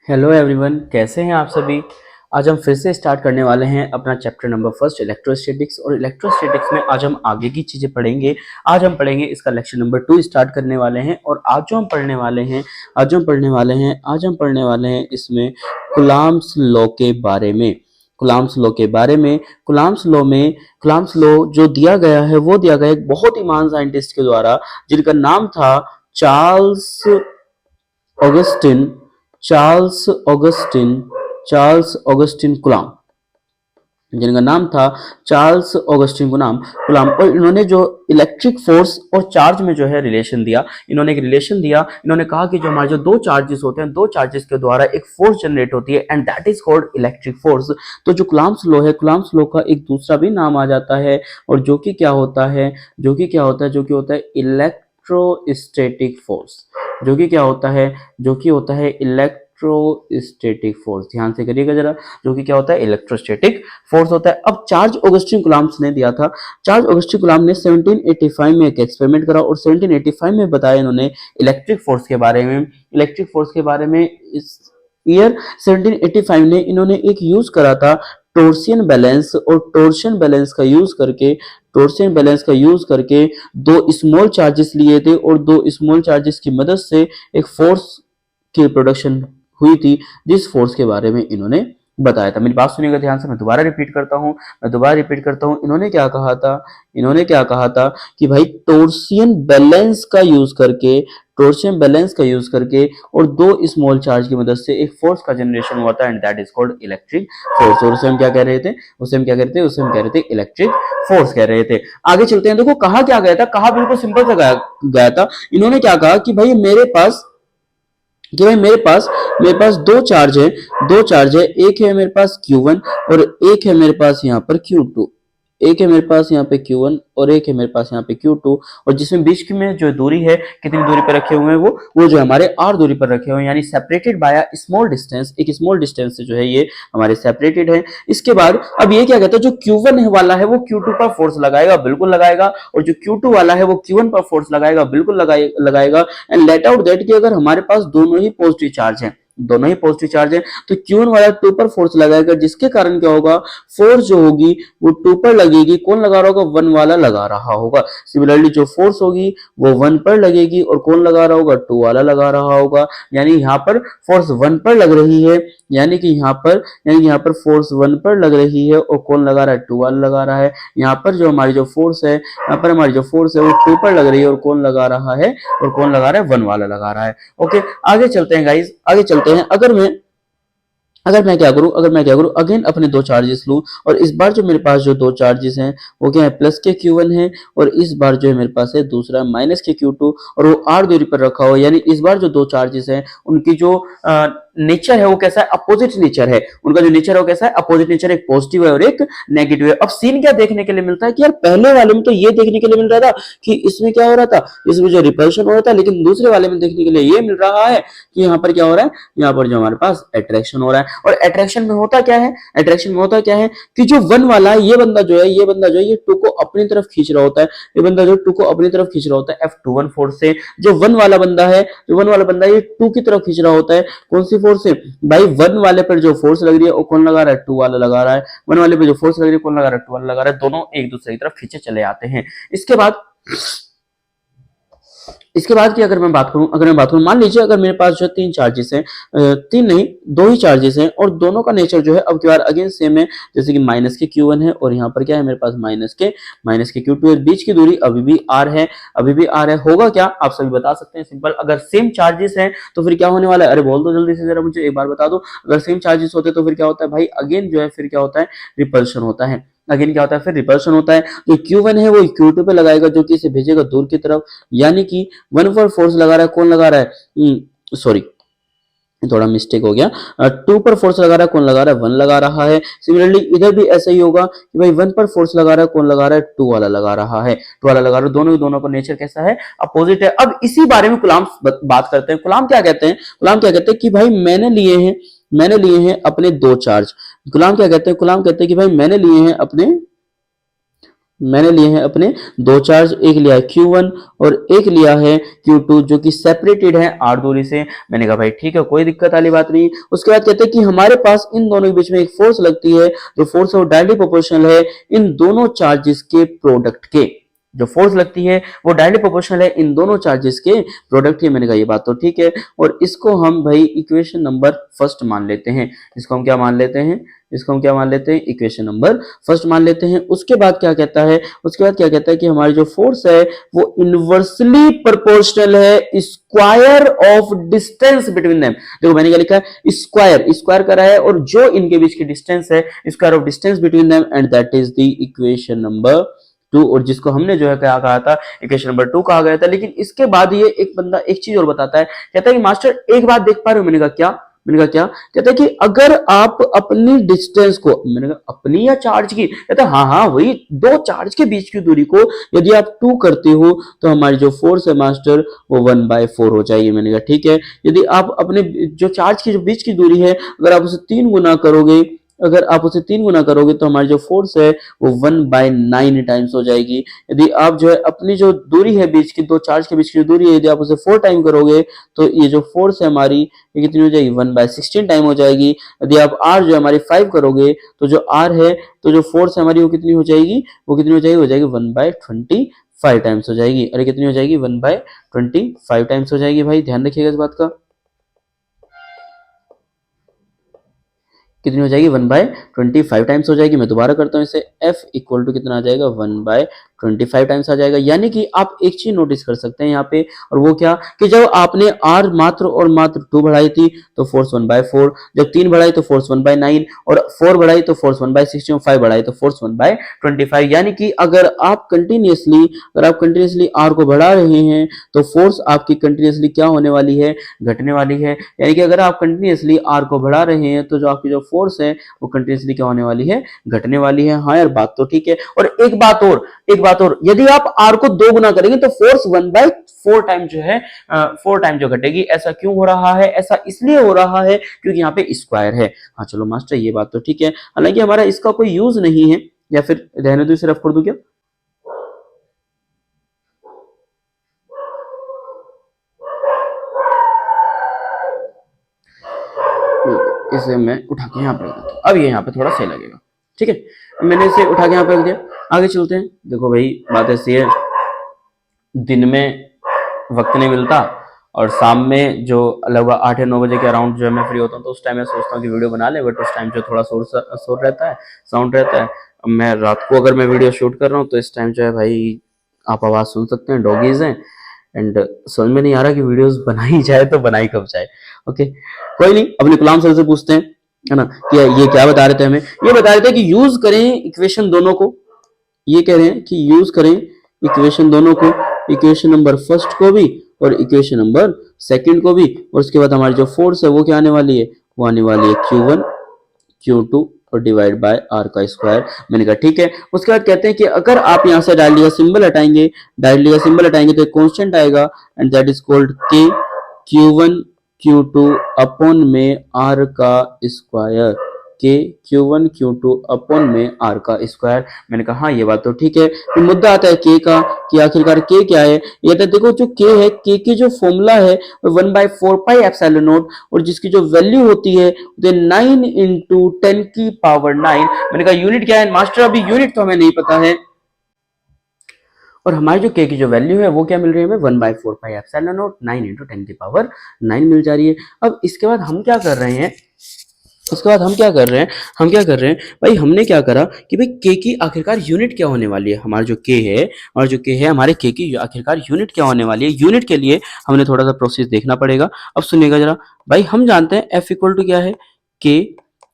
Hello everyone, कैसे हैं आप सभी। आज हम फिर से स्टार्ट करने वाले हैं अपना चैप्टर नंबर फर्स्ट इलेक्ट्रोस्टैटिक्स। और इलेक्ट्रोस्टैटिक्स में आज हम आगे की चीज़ें पढ़ेंगे। आज हम पढ़ेंगे इसका लेक्चर नंबर 2 स्टार्ट करने वाले हैं। और आज जो हम पढ़ने वाले हैं इसमें कुलाम्स लॉ के बारे में। कुलाम्स लॉ जो दिया गया है वो दिया गया एक बहुत ही महान साइंटिस्ट के द्वारा, जिनका नाम था Charles Augustin Charles Augustin Charles Augustin कुलाम, जिनका नाम था चार्ल्स ऑगस्टिन कुलाम। और इन्होंने जो इलेक्ट्रिक फोर्स और चार्ज में जो है रिलेशन दिया, इन्होंने कहा कि जो हमारे जो दो चार्जेस होते हैं, दो चार्जेस के द्वारा एक फोर्स जनरेट होती है and that is called electric force. तो जो कुलाम्स लॉ है, कुलाम्स लॉ का एक दूसरा भी नाम आ जाता है, और जो कि होता है इलेक्ट्रोस्टैटिक फोर्स। जो कि होता है इलेक्ट्रोस्टैटिक फोर्स। ध्यान से करिएगा जरा, जो कि होता है इलेक्ट्रोस्टैटिक फोर्स होता है। अब चार्ल्स ऑगस्टिन कुलाम ने दिया था। चार्ल्स ऑगस्टिन कुलाम ने 1785 में एक एक्सपेरिमेंट करा और 1785 में बताया इन्होंने इलेक्ट्रिक फोर्स के बारे में। इस ईयर 1785 में इन्होंने एक यूज करा था टॉर्सियन बैलेंस, और टॉर्सियन बैलेंस का यूज करके दो स्मॉल चार्जेस लिए थे, और दो स्मॉल चार्जेस की मदद से एक फोर्स की प्रोडक्शन हुई थी, जिस फोर्स के बारे में इन्होंने बताया था। मेरी बात सुनिएगा ध्यान से, मैं दोबारा रिपीट करता हूँ। इन्होंने क्या कहा था कि भाई टॉर्सियन बैलेंस का यूज करके और दो स्मॉल चार्ज की मदद से एक फोर्स का जनरेशन हुआ था and that is called electric force. और उसे हम क्या कह रहे थे इलेक्ट्रिक फोर्स कह रहे थे। आगे चलते हैं। देखो कहा क्या गया था, कहा बिल्कुल सिंपल सा गया था। इन्होंने क्या कहा कि भाई मेरे पास दो चार्ज है, एक है मेरे पास Q1 और एक है मेरे पास यहाँ पर Q2। एक है मेरे पास यहाँ पे Q1 और एक है मेरे पास यहाँ पे Q2, और जिसमें बीच की में जो दूरी है, कितनी दूरी पर रखे हुए हैं वो जो हमारे R दूरी पर रखे हुए हैं, यानी separated by a small distance. एक स्मॉल डिस्टेंस से जो है ये हमारे सेपरेटेड है। इसके बाद अब ये क्या कहता है, जो Q1 वाला है वो Q2 पर फोर्स लगाएगा, बिल्कुल लगाएगा, और जो Q2 वाला है वो Q1 पर फोर्स लगाएगा, बिल्कुल लगाएगा। एंड लेट आउट दैट कि अगर हमारे पास दोनों ही पॉजिटिव चार्ज है तो Q1 वाला 2 पर फोर्स लगाएगा, जिसके कारण क्या होगा, फोर्स जो होगी वो 2 पर लगेगी। कौन लगा रहा होगा, 1 वाला लगा रहा होगा। सिमिलरली जो फोर्स होगी वो 1 पर लगेगी, और कौन लगा रहा होगा, 2 वाला लगा रहा होगा। यानी यहाँ पर फोर्स 1 पर लग रही है, यानी कि यहाँ पर फोर्स 1 पर लग रही है, और कौन लगा रहा है, 2 वाला लगा रहा है। यहाँ पर जो हमारी जो फोर्स है वो 2 पर लग रही है, और कौन लगा रहा है, 1 वाला लगा रहा है। ओके, आगे चलते हैं गाइस, अगर मैं क्या करूं, अगेन अपने दो चार्जेस लूं, और इस बार जो मेरे पास जो दो चार्जेस हैं वो क्या है, प्लस के Q1 है, और इस बार जो है मेरे पास है दूसरा माइनस के Q2, और वो R दूरी पर रखा हुआ है। यानी इस बार जो दो चार्जेस हैं उनकी जो नेचर है वो कैसा है, अपोजिट नेचर है। उनका जो नेचर है वो कैसा है, अपोजिट नेचर, एक पॉजिटिव है और एक नेगेटिव है। अब सीन क्या देखने के लिए मिलता है कि यार पहले वाले में तो ये देखने के लिए मिल रहा था कि इसमें क्या हो रहा था, इसमें जो रिपल्शन हो रहा था, लेकिन दूसरे वाले में देखने के लिए ये मिल रहा है कि यहाँ पर क्या हो रहा है, यहाँ पर जो हमारे पास अट्रैक्शन हो रहा है। और अट्रैक्शन में होता क्या है कि जो 1 वाला है, ये बंदा जो है ये 2 को अपनी तरफ खींच रहा होता है, F21 फोर्स से। जो 1 वाला बंदा है ये 2 की तरफ खींच रहा होता है। कौन सी फोर्स से भाई, 1 वाले पर जो फोर्स लग रही है वो कौन लगा रहा है, 2 वाला लगा रहा है। 1 वाले पे जो फोर्स लग रही है कौन लगा रहा है, 2 वाला लगा रहा है। दोनों एक दूसरे की तरफ खींचे चले आते हैं। इसके बाद की अगर मैं बात करूं, मान लीजिए अगर मेरे पास जो 3 चार्जेस हैं, 3 नहीं 2 ही चार्जेस हैं, और दोनों का नेचर जो है अब की बार अगेन सेम है। जैसे कि माइनस के Q1 है, और यहाँ पर क्या है मेरे पास माइनस के Q2 है। बीच की दूरी अभी भी R है। होगा क्या, आप सभी बता सकते हैं, सिंपल। अगर सेम चार्जेस हैं तो फिर क्या होने वाला है, अरे बोल दो जल्दी से, जरा मुझे एक बार बता दो। अगर सेम चार्जेस होते तो फिर क्या होता है भाई, अगेन जो है फिर क्या होता है, रिपल्शन होता है। जो Q1 है वो Q2 पे लगाएगा, जो कि इसे भेजेगा दूर की तरफ। यानी कि 1 पर फोर्स लगा रहा है, कौन लगा रहा है, सॉरी थोड़ा मिस्टेक हो गया, 2 पर फोर्स लगा रहा है, कौन लगा रहा है, 1 लगा रहा है। सिमिलरली इधर भी ऐसा ही होगा कि भाई 1 पर फोर्स लगा रहा है, कौन लगा रहा है, 2 वाला लगा रहा है। दोनों का नेचर कैसा है, अपोजिट है। अब इसी बारे में कुलाम बात करते हैं। कुलाम क्या कहते हैं कि भाई मैंने लिए हैं अपने दो चार्ज। कुलाम कहते हैं कि भाई मैंने लिए हैं अपने मैंने लिए हैं अपने दो चार्ज, एक लिया है Q1 और एक लिया है Q2 जो कि सेपरेटेड है R दूरी से। मैंने कहा भाई ठीक है, कोई दिक्कत वाली बात नहीं। उसके बाद कहते हैं कि हमारे पास इन दोनों के बीच में एक फोर्स लगती है, जो फोर्स है वो डायरेक्टली प्रोपोर्शनल है इन दोनों चार्जेस के प्रोडक्ट के। जो फोर्स लगती है वो डायरेक्टली प्रोपोर्शनल है इन दोनों चार्जेस के प्रोडक्ट की। मैंने कहा ये बात तो ठीक है, और इसको हम भाई इक्वेशन नंबर फर्स्ट मान लेते हैं। इसको हम क्या मान लेते हैं, इसको हम क्या मान लेते हैं, इक्वेशन नंबर फर्स्ट मान लेते हैं। उसके बाद क्या कहता है, उसके बाद क्या कहता है कि हमारी जो फोर्स है वो इनवर्सली प्रोपोर्शनल है square of distance between them. देखो मैंने क्या लिखा है, स्क्वायर, स्क्वायर करा है और जो इनके बीच की डिस्टेंस है square of distance between them, and that is the equation number 2। और जिसको हमने जो है क्या कहा था, इक्वेशन नंबर 2 कहा गया था। लेकिन इसके बाद ये एक बंदा एक चीज और बताता है, कहता है कि मास्टर एक बात देख पा रहे हो। मैंने कहा क्या, मैंने कहा क्या, कहता है कि अगर आप अपनी डिस्टेंस को, मैंने कहा अपनी या चार्ज की, कहता है हाँ हाँ वही दो चार्ज के बीच की दूरी को यदि आप 2 करते हो तो हमारी जो फोर्स है मास्टर वो 1/4 हो जाएगी। मैंने कहा ठीक है, यदि आप अपने जो चार्ज की जो बीच की दूरी है अगर आप उसे 3 गुना करोगे, अगर आप उसे 3 गुना करोगे तो हमारी जो फोर्स है वो 1/9 टाइम्स हो जाएगी। यदि आप जो है अपनी जो दूरी है बीच की, दो चार्ज के बीच की जो दूरी है, यदि आप उसे 4 टाइम करोगे तो ये जो फोर्स है हमारी ये कितनी हो जाएगी, 1/16 टाइम हो जाएगी। यदि आप आर जो है हमारी 5 करोगे तो जो आर है, तो जो फोर्स है हमारी वो कितनी हो जाएगी, वो कितनी हो जाएगी 1/25 टाइम्स हो जाएगी। अरे कितनी हो जाएगी, 1/25 टाइम्स हो जाएगी। भाई ध्यान रखिएगा इस बात का, कितनी हो जाएगी, 1/25 टाइम्स हो जाएगी। मैं दोबारा करता हूँ इसे, F इक्वल टू कितना आ जाएगा, 1/25 टाइम्स आ जाएगा। यानी कि आप एक चीज नोटिस कर सकते हैं यहाँ पे, और वो क्या कि जब आपने R मात्र और मात्र 2 बढ़ाई थी तो फोर्स 1/4, जब 3 बढ़ाई तो फोर्स 1/9, और 4 बढ़ाई तो फोर्स 1/16, 5 बढ़ाई तो फोर्स 1/25। यानी कि अगर आप कंटिन्यूसली R को बढ़ा रहे हैं तो फोर्स आपकी कंटिन्यूसली क्या होने वाली है, घटने वाली है। यानी कि अगर आप कंटिन्यूसली R को बढ़ा रहे हैं तो जो आपकी जो फोर्स है वो कंटिन्यूसली क्या होने वाली है, घटने वाली है। हाँ यार बात तो ठीक है। और एक बात और, यदि आप R को 2 गुना करेंगे तो फोर्स 1/4 टाइम जो है 4 टाइम जो घटेगी। ऐसा क्यों हो रहा है, ऐसा इसलिए हो रहा है क्योंकि यहाँ पे स्क्वायर है। हाँ चलो मास्टर ये बात तो ठीक है, हालांकि हमारा इसका कोई यूज नहीं है, या फिर रहने दो सिर्फ कर दूं क्या, इसे मैं उठा के यहाँ पे रख देता हूँ। अब ये यहाँ पे थोड़ा सही लगेगा, ठीक है। मैंने इसे उठा के यहाँ पे रख दिया, आगे चलते हैं। देखो भाई बात ऐसी है, दिन में वक्त नहीं मिलता और शाम में जो लगभग 8 या 9 बजे के अराउंड जो है मैं फ्री होता हूँ, तो उस टाइम मैं सोचता हूँ कि वीडियो बना ले, बट उस टाइम जो थोड़ा शोर रहता है, साउंड रहता है। अब मैं रात को अगर मैं वीडियो शूट कर रहा हूँ तो इस टाइम जो है भाई आप आवाज़ सुन सकते हैं, डॉगीज हैं, एंड समझ में नहीं आ रहा कि वीडियोस बनाई जाए तो बनाई कब जाए। ओके कोई नहीं, अपने गुलाम सर से पूछते हैं, है ना, कि ये क्या बता रहे थे हमें, ये बता रहे थे कि यूज करें इक्वेशन दोनों को। ये कह रहे हैं कि यूज करें इक्वेशन दोनों को, इक्वेशन नंबर फर्स्ट को भी और इक्वेशन नंबर सेकंड को भी, और उसके बाद हमारी जो फोर्स है वो क्या आने वाली है, वो आने वाली है Q1 Q2 और डिवाइड बाय R का स्क्वायर। मैंने कहा ठीक है। उसके बाद कहते हैं कि अगर आप यहाँ से डायरेक्टली का सिंबल हटाएंगे तो एक कांस्टेंट आएगा, and that is called K Q1 Q2 upon में R का square, K Q1 Q2 upon में R का स्क्वायर। मैंने कहा हाँ ये बात तो ठीक है। फिर मुद्दा आता है K का, कि आखिरकार K क्या है। ये तो देखो जो K है, K की जो फॉर्मूला है 1/4 पाई एप्सिलॉन नॉट, और जिसकी जो वैल्यू होती है 9 इंटू 10 की पावर 9। मैंने कहा यूनिट क्या है मास्टर, अभी यूनिट तो हमें नहीं पता है, और हमारी जो K की जो वैल्यू है वो क्या मिल रही है हमें, 1/4 पाई एप्सिलॉन नॉट 9 इंटू 10 की पावर 9 मिल जा रही है। अब इसके बाद हम क्या कर रहे हैं, हम क्या कर रहे हैं भाई, हमने क्या करा कि भाई K की आखिरकार यूनिट क्या होने वाली है। हमारा जो K है, हमारे K की आखिरकार यूनिट क्या होने वाली है। यूनिट के लिए हमने थोड़ा सा प्रोसेस देखना पड़ेगा। अब सुनिएगा जरा भाई, हम जानते हैं F इक्वल टू क्या है, K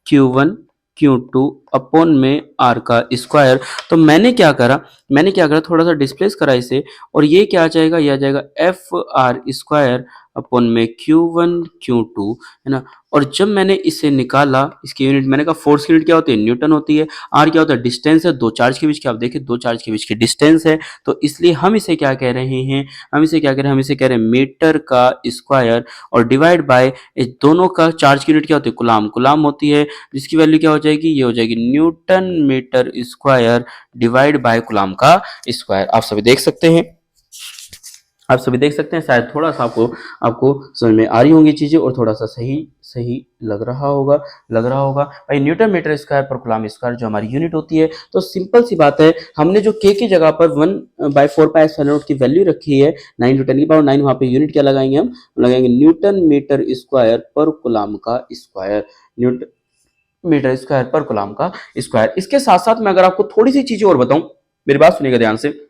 Q1 Q2 अपॉन में R का स्क्वायर। तो मैंने क्या करा, थोड़ा सा डिस्प्लेस करा इसे, और ये क्या आ जाएगा, ये आ जाएगा F R स्क्वायर अपॉन में Q1 Q2, है ना। और जब मैंने इसे निकाला, इसकी यूनिट मैंने कहा फोर्स की यूनिट क्या होती है, न्यूटन होती है। आर क्या होता है, डिस्टेंस है दो चार्ज के बीच की, आप देखिए दो चार्ज के बीच की डिस्टेंस है, तो इसलिए हम इसे क्या कह रहे हैं, हम इसे क्या कह रहे हैं, हम इसे कह रहे हैं मीटर का स्क्वायर, और डिवाइड बाय इस दोनों का चार्ज की यूनिट क्या होती है, कुलाम, कुलाम होती है, जिसकी वैल्यू क्या हो जाएगी, ये हो जाएगी newton metre square divide by coulomb का स्क्वायर। आप सभी देख सकते हैं, आप सभी देख सकते हैं, शायद थोड़ा सा आपको आपको समझ में आ रही होंगी चीजें, और थोड़ा सा सही सही लग रहा होगा भाई। न्यूटन मीटर स्क्वायर पर कूलम स्क्वायर जो हमारी यूनिट होती है, तो सिंपल सी बात है, हमने जो के की जगह पर 1/4 पाई एप्सिलॉन नॉट की वैल्यू रखी है 9 × 10⁹, वहां पे यूनिट क्या लगाएंगे, हम लगाएंगे न्यूटन मीटर स्क्वायर पर कूलम का स्क्वायर, न्यूटन मीटर स्क्वायर पर कूलम का स्क्वायर। इसके साथ साथ मैं अगर आपको थोड़ी सी चीजें और बताऊं, मेरी बात सुनिएगा ध्यान से।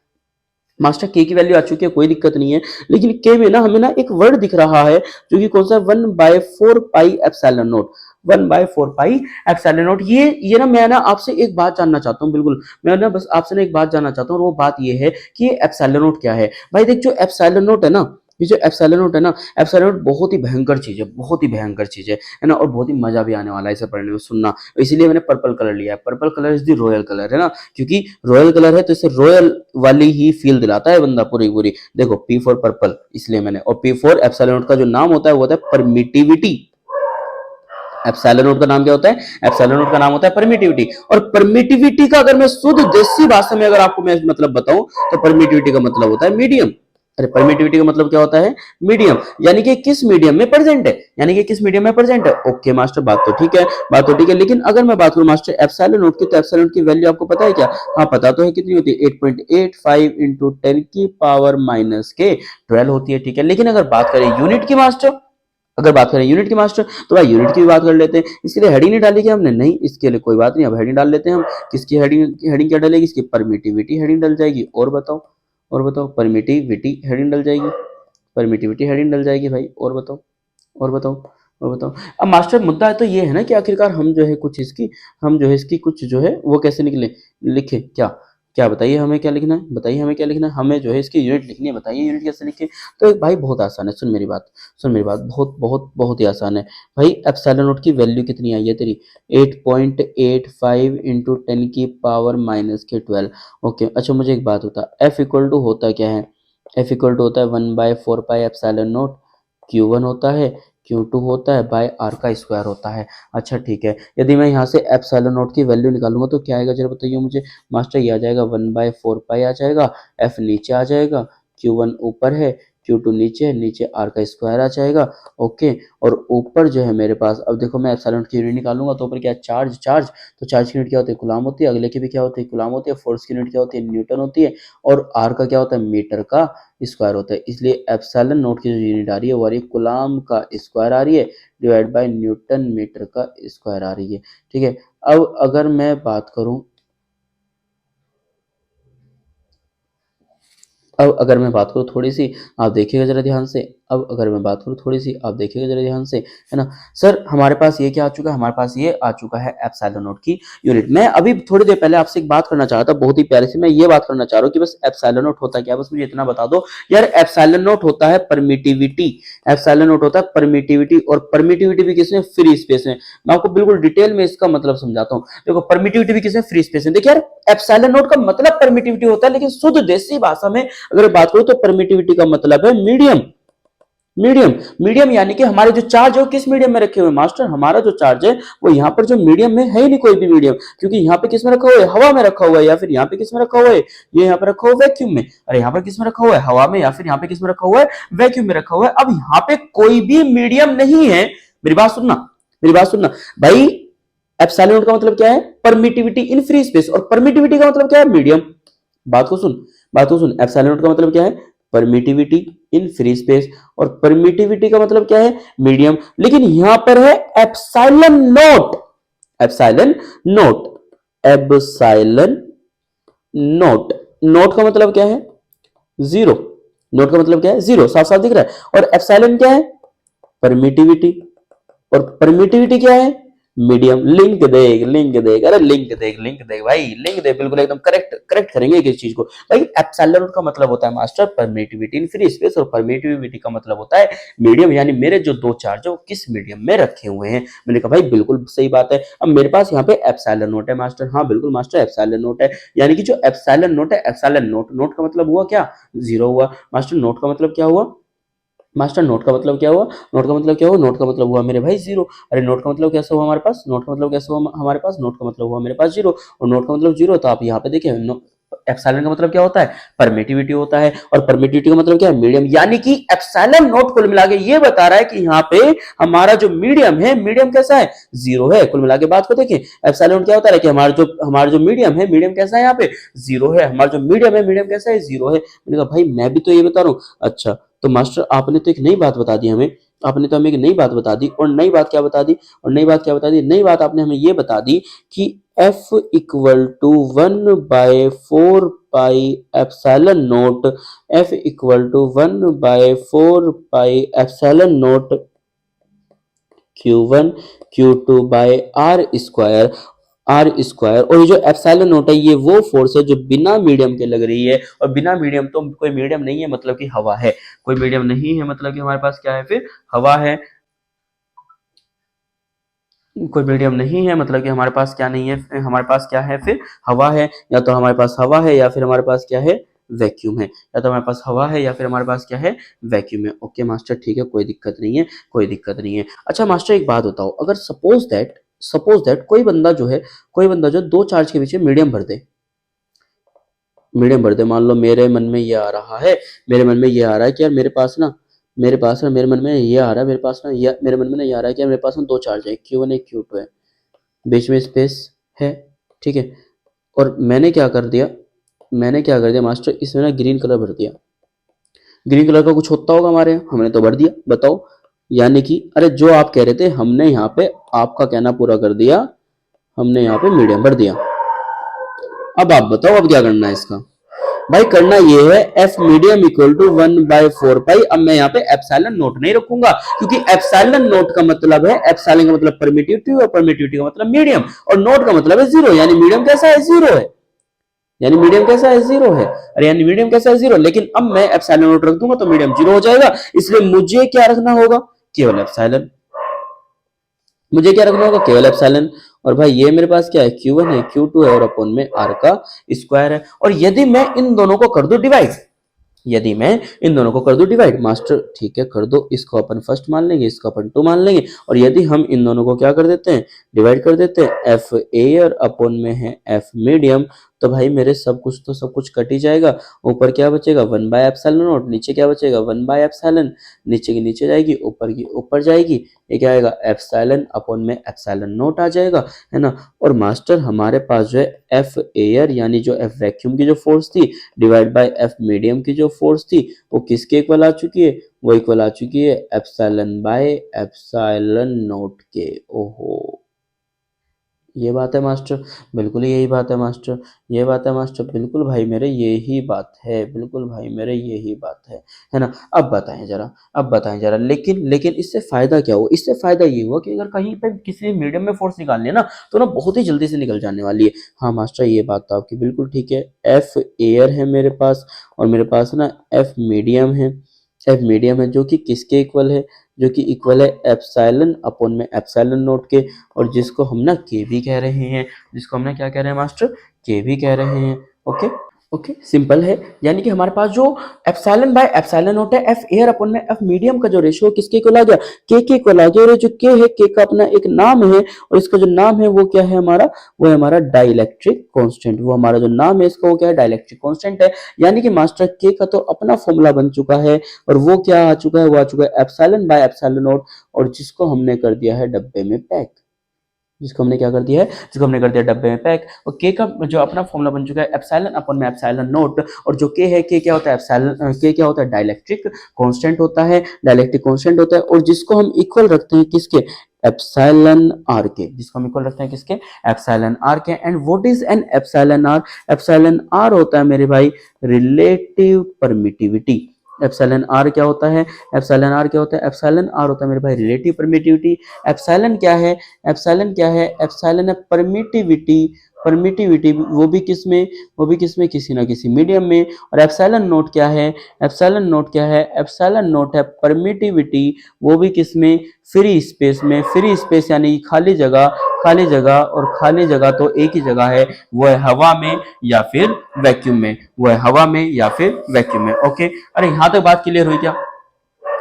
मास्टर के की वैल्यू आ चुकी है, कोई दिक्कत नहीं है, लेकिन के में ना हमें ना एक वर्ड दिख रहा है जो कि कौन सा, 1/4 pi epsilon not, 1/4 pi epsilon not. ये ना मैं ना आपसे एक बात जानना चाहता हूँ, बिल्कुल मैं ना बस आपसे ना एक बात जानना चाहता हूँ, और वो बात ये है कि ये एप्सिलॉन नॉट क्या है। भाई देख, जो एप्सिलॉन नॉट है ना, ये जो एप्सिलॉन नॉट है ना, एप्सिलॉन नॉट बहुत ही भयंकर चीज है, बहुत ही भयंकर चीज है ना, और बहुत ही मजा भी आने वाला है इसे पढ़ने में, सुनना। इसीलिए मैंने पर्पल कलर लिया है, purple colour is the royal colour, है ना, क्योंकि रॉयल कलर है तो इसे रॉयल वाली ही फील दिलाता है बंदा पूरी पूरी। देखो पी फॉर पर्पल इसलिए मैंने, और पी फॉर एप्सिलॉन नॉट का जो नाम होता है वो होता है परमिटिविटी। एप्सिलॉन नॉट का नाम क्या होता है, एप्सिलॉन नॉट का नाम होता है परमिटिविटी। और परमिटिविटी का अगर मैं शुद्ध देसी भाषा में अगर आपको मैं मतलब बताऊं, तो परमिटिविटी का मतलब होता है मीडियम। अरे परमिटिविटी का मतलब क्या होता है, मीडियम, यानी कि किस मीडियम में प्रेजेंट है, यानी कि किस मीडियम में प्रेजेंट है। ओके मास्टर, बात तो ठीक है, बात तो ठीक है, लेकिन अगर मैं बात करूं मास्टर एप्सिलॉन नॉट की, तो एप्सिलॉन नॉट की वैल्यू आपको पता है क्या, हाँ पता तो है, कितनी होती है, 8.85 × 10⁻के12 होती है, ठीक है। लेकिन अगर बात करें यूनिट की मास्टर, अगर बात करें यूनिट की मास्टर, तो भाई यूनिट की भी बात कर लेते हैं। इसके लिए हेडिंग नहीं डाली क्या हमने, नहीं, इसके लिए कोई बात नहीं, अब हेडिंग डाल लेते हैं हम। किसकी हेडिंग, हेडिंग क्या डलेगी, इसकी परमिटिविटी हेडिंग डल जाएगी। और बताओ, और बताओ, परमिटिविटी हेडिंग डल जाएगी, परमिटिविटी हेडिंग डल जाएगी भाई। और बताओ, और बताओ, और बताओ। अब मास्टर मुद्दा है तो ये है ना कि आखिरकार हम जो है कुछ इसकी, हम जो है इसकी कुछ जो है वो कैसे निकले, लिखे क्या, क्या बताइए हमें क्या लिखना है, बताइए हमें क्या लिखना है, हमें जो है इसकी यूनिट लिखनी है, बताइए यूनिट कैसे लिखे। तो भाई बहुत आसान है, सुन मेरी बात, सुन मेरी बात, बहुत बहुत बहुत ही आसान है भाई। एप्सिलॉन नॉट की वैल्यू कितनी आई है तेरी, 8.85 × 10⁻के12। ओके अच्छा, मुझे एक बात होता, एफ इक्वल टू होता क्या है, एफ इक्वल टू होता है 1/4 पाई एप्सिलॉन नॉट, Q1 होता है, Q2 होता है, बाय आर का स्क्वायर होता है। अच्छा ठीक है, यदि मैं यहाँ से एप्सिलॉन नॉट की वैल्यू निकालूंगा तो क्या आएगा जरा बताइए मुझे मास्टर। ये आ जाएगा 1/4 पाई आ जाएगा, एफ नीचे आ जाएगा, Q1 ऊपर है, Q2 नीचे है, नीचे आर का स्क्वायर आ जाएगा। ओके, और ऊपर जो है मेरे पास, अब देखो मैं एप्सिलॉन नॉट की यूनिट निकालूंगा तो ऊपर क्या है, चार्ज, चार्ज, तो चार्ज की यूनिट क्या होती है, कूलम होती है, अगले की भी क्या होती है, कूलम होती है, फोर्स की यूनिट क्या होती है, न्यूटन होती है, और आर का क्या होता है, मीटर का स्क्वायर होता है। इसलिए एप्सिलॉन नॉट की जो यूनिट आ रही है वो आ रही है कूलम का स्क्वायर आ रही है, डिवाइड बाय न्यूटन मीटर का स्क्वायर आ रही है, ठीक है। अब अगर मैं बात करूं, अब अगर मैं बात करूँ थोड़ी सी, आप देखिएगा जरा ध्यान से, अब अगर मैं बात करूँ थोड़ी सी, आप देखिएगा जरा ध्यान से, है ना। सर हमारे पास ये क्या आ चुका है, हमारे पास ये आ चुका है एप्सिलॉन नॉट की यूनिट। मैं अभी थोड़ी देर पहले आपसे एक बात करना चाह रहा था, बहुत ही प्यारी सी, मैं ये बात करना चाह रहा हूँ कि बस एप्सिलॉन नॉट होता क्या है, बस मुझे इतना बता दो यार। एप्सिलॉन नॉट होता है परमिटिविटी, एप्सिलॉन नॉट होता है परमिटिविटी, और परमिटिविटी भी किसमें, फ्री स्पेस में। मैं आपको बिल्कुल डिटेल में इसका मतलब समझाता हूँ। देखो परमिटिविटी भी किसमें, फ्री स्पेस में। देखिए यार, एप्सिलॉन नॉट का मतलब परमिटिविटी होता है, लेकिन शुद्ध देसी भाषा में अगर बात करूं तो परमिटिविटी का मतलब है मीडियम, मीडियम, मीडियम, यानी कि हमारे जो चार्ज है वो किस मीडियम में रखे हुए हैं मास्टर, हमारा जो चार्ज है वो यहाँ पर जो मीडियम में है ही नहीं कोई भी मीडियम, क्योंकि यहाँ पे किस में रखा हुआ है, हवा में रखा हुआ है, या फिर यहाँ पे किस में रखा हुआ है, ये यहाँ पे रखा हुआ है वैक्यूम में। अरे यहाँ पर किस में रखा हुआ है, हवा में, या फिर यहाँ पे किस में रखा हुआ है, वैक्यूम में रखा हुआ है। अब यहाँ पे कोई भी मीडियम नहीं है, मेरी बात सुनना, मेरी बात सुनना भाई। एप्सिलॉन नॉट का मतलब क्या है, परमिटिविटी इन फ्री स्पेस, और परमिटिविटी का मतलब क्या है, मीडियम। बात को सुन, बात को सुन, एप्सिलॉन नॉट का मतलब क्या है, परमिटिविटी इन फ्री स्पेस, और परमिटिविटी का मतलब क्या है, मीडियम। लेकिन यहां पर है epsilon not, epsilon not, epsilon not, not का मतलब क्या है, जीरो, नॉट का मतलब क्या है, जीरो, साफ साफ दिख रहा है। और एप्सिलॉन क्या है, परमिटिविटी, और परमिटिविटी क्या है, मीडियम, लिंक देख भाई, लिंक दे, बिल्कुल एकदम करेक्ट करेक्ट करेंगे किस चीज को भाई। एप्सिलॉन नोट का मतलब होता है master permittivity in free space, और परमिटिविटी का मतलब होता है मीडियम, यानी मेरे जो दो चार्ज है वो किस मीडियम में रखे हुए हैं। मैंने कहा भाई बिल्कुल सही बात है। अब मेरे पास यहाँ पे एप्सिलॉन नोट है मास्टर, हाँ बिल्कुल मास्टर एप्सिलॉन नोट है, यानी कि जो एप्सिलॉन नोट है, एप्सिलॉन नोट, नोट का मतलब हुआ क्या, जीरो हुआ मास्टर। नोट का मतलब क्या हुआ मास्टर, नोट का मतलब क्या हुआ, नोट का मतलब क्या हुआ, नोट का मतलब हुआ मेरे भाई जीरो। अरे नोट का मतलब कैसे हुआ हमारे पास, नोट का मतलब कैसे हुआ हमारे पास, नोट का मतलब हुआ मेरे पास जीरो, और नोट का मतलब जीरो। तो आप यहाँ पे देखिए एप्सिलॉन का मतलब क्या होता है, परमिटिविटी होता है, और परमिटिविटी का मतलब क्या है, मीडियम, यानी कि एप्सिलॉन नोट कुल मिला के ये बता रहा है कि यहाँ पे हमारा जो मीडियम है, मीडियम कैसा है, जीरो है। कुल मिला के बात को देखें, एप्सिलॉन क्या होता है कि हमारा जो मीडियम है, मीडियम कैसा है, यहाँ पे जीरो है। हमारा जो मीडियम है, मीडियम कैसा है, जीरो है। मैंने कहा भाई मैं भी तो ये बता रहा हूँ। अच्छा, तो मास्टर आपने तो एक नई बात बता दी हमें, आपने तो हमें एक नई बात बता दी, और नई बात क्या बता दी, और नई बात क्या बता दी, नई बात आपने हमें ये बता दी कि F equal to 1/4 pi epsilon nought, F equal to 1/4 pi epsilon nought Q1 Q2 by r square. और ये जो एप्सिलॉन नोट है ये वो फोर्स है जो बिना मीडियम के लग रही है, और बिना मीडियम तो कोई मीडियम नहीं है मतलब कि हवा है, कोई मीडियम नहीं है मतलब कि हमारे पास क्या है, फिर हवा है। कोई मीडियम नहीं है मतलब कि हमारे पास क्या नहीं है, हमारे पास क्या है, फिर हवा है। या तो हमारे पास हवा है या फिर हमारे पास क्या है, वैक्यूम है। या तो हमारे पास हवा है या फिर हमारे पास क्या है, वैक्यूम है। ओके मास्टर ठीक है, कोई दिक्कत नहीं है, कोई दिक्कत नहीं है। अच्छा मास्टर एक बात बताओ, अगर सपोज दैट कोई बंदा जो दो चार्ज के बीच में मीडियम भर दे, मान लो मेरे मन में ये आ रहा है, मेरे मन में ये आ रहा है कि यार मेरे पास ना मेरे मन में ये आ रहा है, मेरे मन में ना ये आ रहा है कि यार मेरे पास ना दो चार्ज है, Q1 है Q2 है, बीच में स्पेस है, ठीक है। और मैंने क्या कर दिया मास्टर, इसमें ना ग्रीन कलर भर दिया। ग्रीन कलर का कुछ होता होगा हमारे यहाँ, हमने तो भर दिया, बताओ। यानी कि अरे जो आप कह रहे थे हमने यहाँ पे आपका कहना पूरा कर दिया, हमने यहाँ पे मीडियम भर दिया। अब आप बताओ अब क्या करना है इसका। भाई करना ये है एफ मीडियम इक्वल टू 1/4 पाई। अब मैं यहाँ पे एप्सिलॉन नोट नहीं रखूंगा, क्योंकि एप्सिलॉन नोट का मतलब है, एप्सिलॉन का मतलब परमिटिविटी, और परमिटिविटी का मतलब मीडियम, और नोट का मतलब है जीरो, यानी मीडियम कैसा है, जीरो है। यानी मीडियम कैसा है, जीरो है। अरे यानी मीडियम कैसा है, जीरो। लेकिन अब मैं एप्सिलॉन नोट रख दूंगा तो मीडियम जीरो हो जाएगा, इसलिए मुझे क्या रखना होगा, केवल एप्सिलॉन। मुझे क्या रखना होगा, केवल एप्सिलॉन। और भाई ये मेरे पास क्या है, Q1 है Q2 है, और अपॉन में R का स्क्वायर है। और यदि मैं इन दोनों को कर दूं डिवाइड, यदि मैं इन दोनों को कर दूं डिवाइड, मास्टर ठीक है कर दो, इसको अपन फर्स्ट मान लेंगे, इसको अपन टू मान लेंगे। और यदि हम इन दोनों को क्या कर देते हैं, डिवाइड कर देते हैं, एफ एयर अपॉन में है एफ मीडियम, तो भाई मेरे सब कुछ कट ही जाएगा। ऊपर क्या बचेगा, 1/एप्सिलॉन नोट, नीचे क्या बचेगा, 1/एप्सिलॉन, नीचे की नीचे जाएगी, ऊपर की ऊपर जाएगी, ये क्या आएगा, एप्सिलॉन अपॉन में एप्सिलॉन नोट आ जाएगा, है ना। और मास्टर हमारे पास जो है एफ एयर यानी जो एफ वैक्यूम की जो फोर्स थी, डिवाइड बाय एफ मीडियम की जो फोर्स थी, वो किसके इक्वल आ चुकी है, वो इक्वल आ चुकी है एप्सिलॉन बाय एप्सिलॉन नोट के। ओहो, ये बात है मास्टर, बिल्कुल यही बात है मास्टर, ये बात है मास्टर, बिल्कुल भाई मेरे यही बात है, बिल्कुल भाई मेरे यही बात है ना। अब बताएं जरा, लेकिन लेकिन इससे फायदा क्या हुआ, इससे फायदा ये हुआ कि अगर कहीं पे किसी मीडियम में फोर्स निकालनी है ना, तो ना बहुत ही जल्दी से निकल जाने वाली है। हाँ मास्टर ये बात तो आपकी बिल्कुल ठीक है। एफ एयर है मेरे पास, और मेरे पास ना एफ मीडियम है जो कि किसके इक्वल है, जो कि इक्वल है एप्सिलॉन अपॉन में एप्सिलॉन नोट के, और जिसको हम ना के भी कह रहे हैं, जिसको हमने क्या कह रहे हैं मास्टर, के भी कह रहे हैं। ओके, ओके सिंपल है। यानी कि हमारे पास जो एप्सिलॉन बाय एप्सिलॉन होता है, एफ एयर अपॉन में एफ मीडियम का जो रेशियो किसके इक्वल आ गया, के इक्वल आ गया। और ये जो के है, के का अपना एक नाम है, और इसका जो नाम है वो क्या है हमारा, वो है हमारा डाइलेक्ट्रिक कांस्टेंट। वो हमारा जो नाम है इसका वो क्या है, डाइलेक्ट्रिक कांस्टेंट है। यानी कि मास्टर के का तो अपना फॉर्मूला बन चुका है, और वो क्या आ चुका है, वो आ चुका है एप्सिलॉन बाय एप्सिलॉन नोट, और जिसको हमने कर दिया है डब्बे में पैक, जिसको हमने क्या कर दिया है, जिसको हमने कर दिया डब्बे में पैक। और के का जो अपना फॉर्मूला बन चुका है एप्सिलॉन अपॉन में एप्सिलॉन नोट, और जो के है, के क्या होता है, एप्सिलॉन के क्या होता है, डाइलेक्ट्रिक कांस्टेंट होता है, डाइलेक्ट्रिक कांस्टेंट होता है। और जिसको हम इक्वल रखते हैं किसके, एप्सिलॉन आर के, जिसको हम इक्वल रखते हैं किसके, एप्सिलॉन आर के। And what is an epsilon r, epsilon r होता है मेरे भाई रिलेटिव परमिटिविटी, एप्सिलॉन आर क्या होता है, एप्सिलॉन आर क्या होता है, एप्सिलॉन आर होता है मेरे भाई रिलेटिव परमिटिविटी। एप्सिलॉन क्या है, एप्सिलॉन क्या है, एप्सिलॉन है परमिटिविटी, परमिटिविटी वो भी किस में, वो भी किस में, किसी ना किसी मीडियम में। और एप्सिलॉन नोट क्या है, एप्सिलॉन नोट क्या है, एप्सिलॉन नोट है परमिटिविटी, वो भी किस में, फ्री स्पेस में। फ्री स्पेस यानी खाली जगह, खाली जगह, और खाली जगह तो एक ही जगह है, वो है हवा में या फिर वैक्यूम में, वो है हवा में या फिर वैक्यूम में। ओके, अरे यहाँ तक बात क्लियर हुई क्या?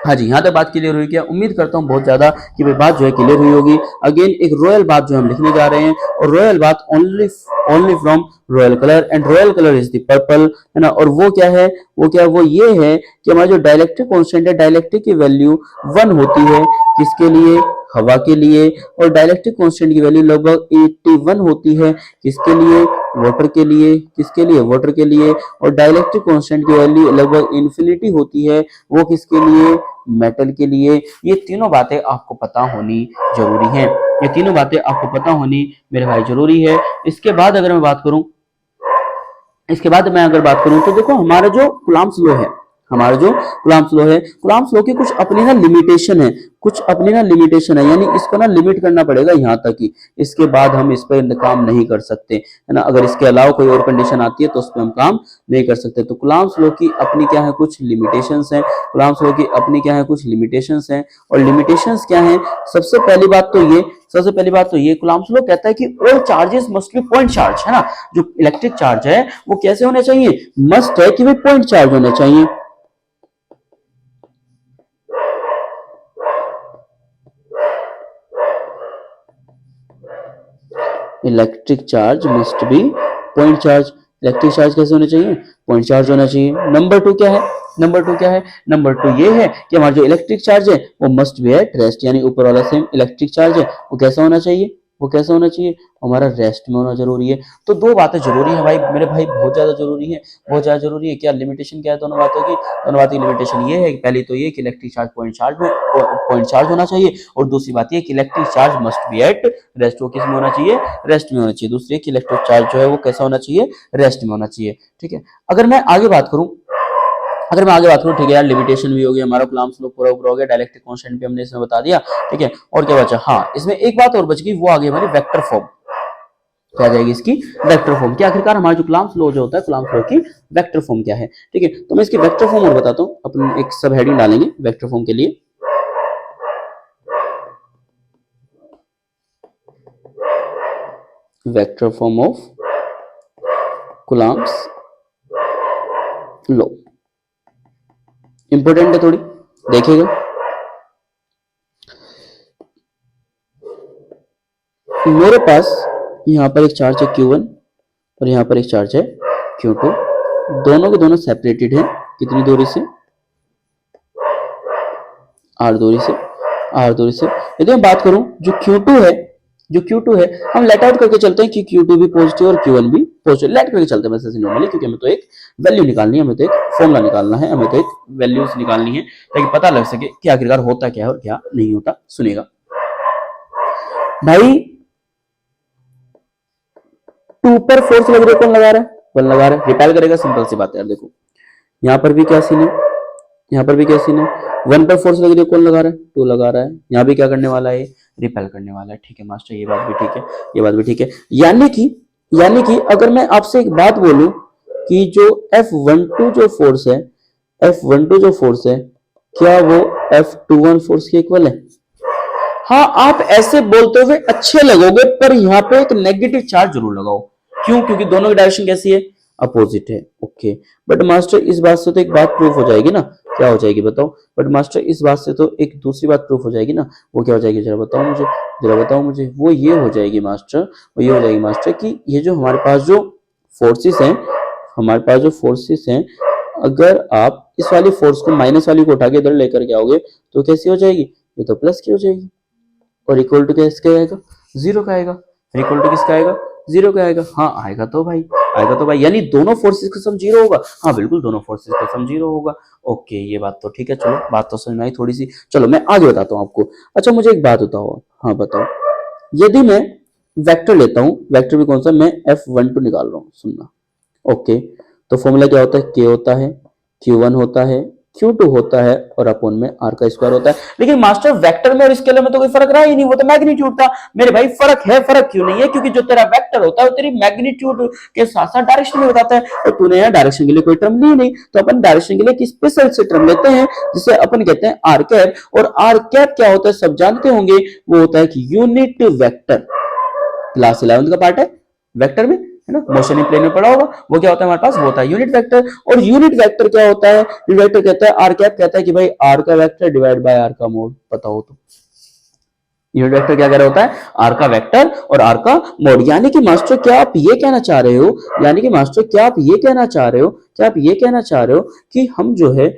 हाँ जी, यहाँ तक बात क्लियर हुई क्या? उम्मीद करता हूँ बहुत ज्यादा कि भाई बात जो है क्लियर हुई होगी। अगेन एक रॉयल बात जो हम लिखने जा रहे हैं, और रॉयल बात only only from royal colour, and royal colour is the purple, है ना। और वो क्या है, वो क्या है, वो ये है कि हमारा जो डाइलेक्ट्रिक कांस्टेंट है, डाइलेक्ट्रिक की वैल्यू 1 होती है, किसके लिए, हवा के लिए। और डाइलेक्ट्रिक कांस्टेंट की वैल्यू लगभग 81 होती है, किसके लिए, वाटर के लिए, किसके लिए, वाटर के लिए। और डाइलेक्ट्रिक कांस्टेंट की वैल्यू लगभग इन्फिनिटी होती है, वो किसके लिए, मेटल के लिए। ये तीनों बातें आपको पता होनी जरूरी है, ये तीनों बातें आपको पता होनी मेरे भाई जरूरी है। इसके बाद अगर मैं बात करूं, इसके बाद मैं अगर बात करूं तो देखो हमारा जो कूलम्ब्स लॉ है, हमारा जो कूलम्ब्स लॉ है, कूलम्ब्स लॉ की कुछ अपनी ना लिमिटेशन है, कुछ अपनी ना लिमिटेशन है, यानी इसको ना लिमिट करना पड़ेगा यहाँ तक ही, इसके बाद हम इस पर काम नहीं कर सकते, है ना। अगर इसके अलावा कोई और कंडीशन आती है तो उस पर हम काम नहीं कर सकते। तो कूलम्ब्स लॉ की अपनी क्या है, कुछ लिमिटेशंस हैं, कूलम्ब्स लॉ की अपनी क्या है, कुछ लिमिटेशंस हैं। और लिमिटेशंस क्या हैं, सबसे पहली बात तो ये, सबसे पहली बात तो ये, कूलम्ब्स लॉ कहता है कि all charges must be point charge, है ना। जो इलेक्ट्रिक चार्ज है वो कैसे होने चाहिए, मस्ट है कि भाई पॉइंट चार्ज होने चाहिए। Electric charge must be point charge, electric charge कैसे होने चाहिए, पॉइंट चार्ज होना चाहिए। नंबर 2 क्या है, नंबर 2 क्या है, नंबर 2 ये है कि हमारा जो इलेक्ट्रिक चार्ज है वो मस्ट बी एट रेस्ट, यानी ऊपर वाला सेम इलेक्ट्रिक चार्ज है वो कैसा होना चाहिए, वो कैसा होना चाहिए, हमारा रेस्ट में होना जरूरी है। तो दो बातें जरूरी है भाई मेरे भाई, बहुत ज्यादा जरूरी है, बहुत ज्यादा जरूरी है। क्या लिमिटेशन क्या है दोनों बातों की, दोनों बातों की लिमिटेशन ये है कि पहली तो ये कि इलेक्ट्रिक चार्ज पॉइंट चार्ज होना चाहिए, और दूसरी बात ये कि electric charge must be at rest, वो किस में होना चाहिए, रेस्ट में होना चाहिए। दूसरी कि इलेक्ट्रिक चार्ज जो है वो कैसा होना चाहिए, रेस्ट में होना चाहिए। ठीक है, अगर मैं आगे बात करूं, अगर मैं आगे बात करूं, ठीक है यार, लिमिटेशन भी हो गया हमारा, कूलम्ब्स लॉ पूरा ऊपर हो गया, डाइलेक्ट्रिक कांस्टेंट भी हमने इसमें बता दिया। ठीक है, और क्या बचा, हाँ इसमें एक बात और बच गई, वो आ गई हमारी वेक्टर फॉर्म। क्या जाएगी इसकी, वेक्टर फॉर्म। क्या आखिरकार हमारा जो कूलम्ब्स लॉ जो होता है, कूलम्ब्स लॉ की वेक्टर फॉर्म क्या है। ठीक है, तो मैं इसकी वेक्टर फॉर्म और बताता हूँ, अपन एक सब हेडिंग डालेंगे वेक्टर फॉर्म के लिए। Vector form of Coulomb's law important है थोड़ी, देखिएगा। मेरे पास यहाँ पर एक चार्ज है Q1 और यहाँ पर एक चार्ज है Q2, दोनों के दोनों सेपरेटेड हैं, कितनी दूरी से, R दूरी से, R दूरी से। यदि मैं बात करूं जो Q2 है, जो Q2 है, हम लेट आउट करके चलते हैं कि Q2 भी पॉजिटिव और Q1 भी पॉजिटिव, लेट करके चलते हैं वैसे नॉर्मली, क्योंकि हमें तो एक वैल्यू निकालनी है, हमें तो एक फॉर्मूला निकालना है, हमें तो एक वैल्यूज निकालनी है, ताकि पता लग सके कि आखिरकार होता क्या है और क्या नहीं होता। सुनिएगा भाई, 2 पर फोर्स लग रही है, कौन लगा रहा है, 1 लगा रहा है, रिपेल करेगा, सिंपल सी बात है यार। देखो यहाँ पर भी क्या सीन है, यहाँ पर भी क्या सीन है, 1 पर फोर्स लग रही है, कौन लगा रहा है, 2 लगा रहा है। यहाँ भी क्या करने वाला है, रिपेल करने वाला है। ठीक है मास्टर, ये बात भी ठीक है, ये बात भी ठीक है। यानी कि अगर मैं आपसे एक बात बोलूं कि जो F12 जो फोर्स है, F12 जो फोर्स है, क्या वो F21 फोर्स के इक्वल है। हाँ, आप ऐसे बोलते हुए अच्छे लगोगे, पर यहाँ पे एक नेगेटिव चार्ज जरूर लगाओ। क्यों, क्योंकि दोनों की डायरेक्शन कैसी है, अपोजिट है। ओके, बट मास्टर इस बात से तो एक बात प्रूफ हो जाएगी ना, क्या हो जाएगी बताओ। बट मास्टर इस बात से तो एक दूसरी बात प्रूफ हो जाएगी ना, वो क्या हो जाएगी, जरा बताओ मुझे, जरा बताओ मुझे। वो ये हो जाएगी मास्टर, वो ये हो जाएगी मास्टर कि ये जो हमारे पास जो फोर्सेस हैं, हमारे पास जो फोर्सेस हैं, अगर आप इस वाली फोर्स को माइनस वाली को उठा के इधर लेकर के आओगे तो कैसी हो जाएगी, ये तो प्लस की हो जाएगी। और इक्वल टू किसका आएगा, 0 का आएगा। इक्वल टू किसका आएगा, 0 का आएगा। हाँ आएगा तो भाई, आएगा तो भाई, यानी दोनों फोर्सेस का सम 0 होगा। हाँ बिल्कुल, दोनों फोर्सेस का सम 0 होगा। ओके, ये बात तो ठीक है, चलो बात तो समझ में आई थोड़ी सी। चलो मैं आगे बताता हूँ आपको। अच्छा मुझे एक बात बताओ, हाँ बताओ, यदि मैं वेक्टर लेता हूँ, वेक्टर भी कौन सा, मैं F12 निकाल रहा हूँ, सुनना। ओके, तो फॉर्मूला क्या होता है, K होता है, Q1 होता है, Q2 होता है और अपॉन में r का स्क्वायर होता है। लेकिन मास्टर वेक्टर में और स्केलर में तो कोई फर्क रहा ही नहीं, वो तो मैग्नीट्यूड था। मेरे भाई फर्क है, फर्क क्यों नहीं है? क्योंकि जो तेरा वेक्टर होता है वो तेरी मैग्नीट्यूड के साथ साथ डायरेक्शन भी बताता है, और तूने यहाँ डायरेक्शन के लिए कोई टर्म ली नहीं, तो अपन डायरेक्शन के लिए एक स्पेशल से टर्म लेते हैं जिसे अपन कहते हैं आर कैप। और आर कैप क्या होता है सब जानते होंगे, वो होता है कि यूनिट वेक्टर। क्लास 11 का पार्ट है वेक्टर में, है ना, मोशन इन प्लेन में पढ़ा होगा। वो क्या होता है हमारे पास, वो होता है यूनिट वेक्टर। और यूनिट वेक्टर क्या होता है, यूनिट वेक्टर कहता है आर कैप कहता है कि भाई आर का वेक्टर डिवाइड बाय आर का मोड, पता हो तो। यूनिट वेक्टर क्या कह रहा होता है, आर का वेक्टर और आर का मोड। यानी कि मास्टर क्या आप ये कहना चाह रहे हो, यानी कि मास्टर क्या आप ये कहना चाह रहे हो, क्या आप ये कहना चाह रहे हो कि हम जो है